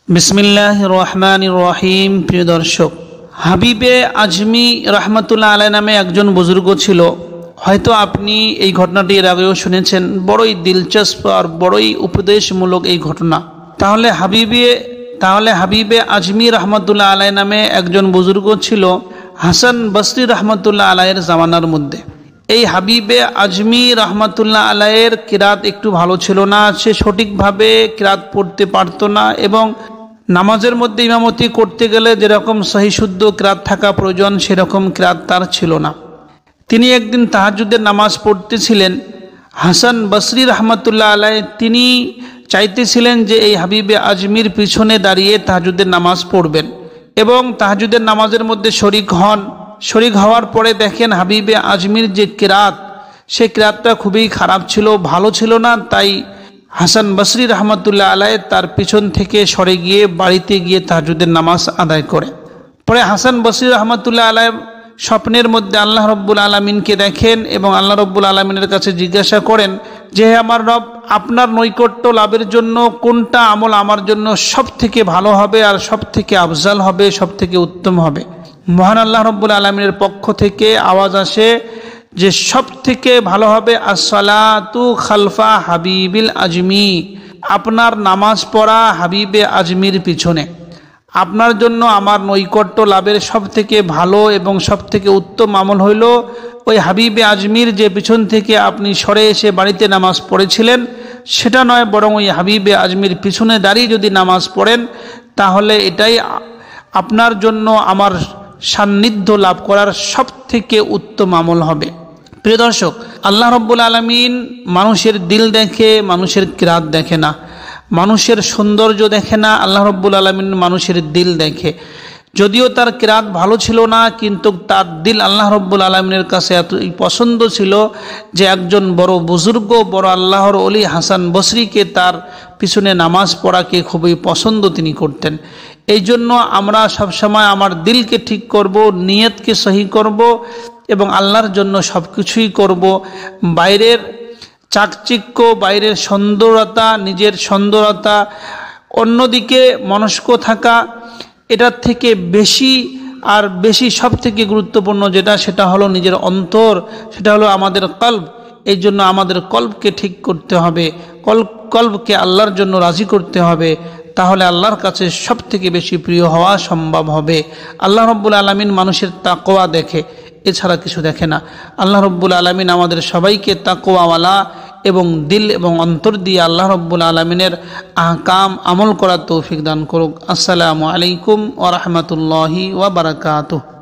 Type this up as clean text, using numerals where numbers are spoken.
বিসমিল্লাহির রহমানির রহিম। প্রিয় দর্শক, হাবিবে আজমি রহমতুল্লাহ আলাই নামে একজন বুজুর্গ ছিল। হয়তো আপনি এই ঘটনাটি এর আগেও শুনেছেন। বড়ই দিলচস্প আর বড়ই উপদেশমূলক এই ঘটনা। তাহলে হাবিবে আজমি রহমতুল্লাহ আলাই নামে একজন বুজুর্গ ছিল হাসান বসরি রহমতুল্লাহ আলাইয়ের জামানার মধ্যে। এই হাবিবে আজমি রহমতুল্লাহ আলাইয়ের কিরাত একটু ভালো ছিল না। সে সঠিকভাবে কিরাত পড়তে পারত না এবং নামাজের মধ্যে ইমামতি করতে গেলে যেরকম সহিশুদ্ধ কিরাত থাকা প্রয়োজন সেরকম কিরাত তার ছিল না। তিনি একদিন তাহাজ্জুদের নামাজ পড়তেছিলেন। হাসান বসরি রহমতুল্লাহ আলাই তিনি চাইতেছিলেন যে এই হাবিবে আজমির পিছনে দাঁড়িয়ে তাহাজ্জুদের নামাজ পড়বেন এবং তাহাজ্জুদের নামাজের মধ্যে শরিক হন। শরিক হওয়ার পরে দেখেন হাবিবে আজমির যে কিরাত, সে কিরাতটা খুবই খারাপ ছিল, ভালো ছিল না। তাই হাসান বসরি রহমতুল্লাহ আলাই তার পিছন থেকে সরে গিয়ে বাড়িতে গিয়ে তাহাজ্জুদের নামাজ আদায় করে। পরে হাসান বসরি রহমতুল্লাহ আলাই স্বপ্নের মধ্যে আল্লাহ রব্বুল আলমিনকে দেখেন এবং আল্লাহ রব্বুল আলমিনের কাছে জিজ্ঞাসা করেন যে হে আমার রব, আপনার নৈকট্য লাভের জন্য কোনটা আমল আমার জন্য সব থেকে ভালো হবে আর সব থেকে আফজাল হবে, সব থেকে উত্তম হবে। মহান আল্লাহ রব্বুল আলমিনের পক্ষ থেকে আওয়াজ আসে যে সব থেকে ভালো হবে আসসালাতু খালফা হাবিবিল আজমি, আপনার নামাজ পড়া হাবিবে আজমির পিছনে। আপনার জন্য আমার নৈকট্য লাভের সব থেকে ভালো এবং সব থেকে উত্তম আমল হইল ওই হাবিবে আজমির যে পিছন থেকে আপনি সরে এসে বাড়িতে নামাজ পড়েছিলেন সেটা নয়, বরং ওই হাবিবে আজমির পিছনে দাঁড়িয়ে যদি নামাজ পড়েন তাহলে এটাই আপনার জন্য আমার সান্নিধ্য লাভ করার সব থেকে উত্তম আমল হবে। প্রিয় দর্শক, আল্লাহ রব্বুল আলমিন মানুষের দিল দেখে, মানুষের কিরাত দেখে না, মানুষের সৌন্দর্য দেখে না। আল্লাহ রব্বুল আলমিন মানুষের দিল দেখে। যদিও তার কিরাত ভালো ছিল না, কিন্তু তার দিল আল্লাহ রব্বুল আলমিনের কাছে এতই পছন্দ ছিল যে একজন বড় বুজুর্গ, বড় আল্লাহর ওলি হাসান বসরিকে তার পিছনে নামাজ পড়াকে খুবই পছন্দ তিনি করতেন। এই জন্য আমরা সবসময় আমার দিলকে ঠিক করব, নিয়তকে সহি করব এবং আল্লাহর জন্য সব কিছুই করব। বাইরের চাকচিক্য, বাইরের সুন্দরতা, নিজের সুন্দরতা, অন্যদিকে মনস্ক থাকা, এটার থেকে বেশি সব থেকে গুরুত্বপূর্ণ সেটা হলো নিজের অন্তর, সেটা হলো আমাদের কলব। এই জন্য আমাদের কলবকে ঠিক করতে হবে, কলবকে আল্লাহর জন্য রাজি করতে হবে। তাহলে আল্লাহর কাছে সব থেকে বেশি প্রিয় হওয়া সম্ভব হবে। আল্লাহ রব্বুল আলমিন মানুষের তাকওয়া দেখে, এছাড়া কিছু দেখে না। আল্লাহ রব্বুল আলমিন আমাদের সবাইকে তাকওয়াওয়ালা এবং দিল এবং অন্তর দিয়ে আল্লাহ রব্বুল আলমিনের আহকাম আমল করার তৌফিক দান করুক। আসসালামু আলাইকুম ওয়া রাহমাতুল্লাহি ওয়া বারাকাতুহু।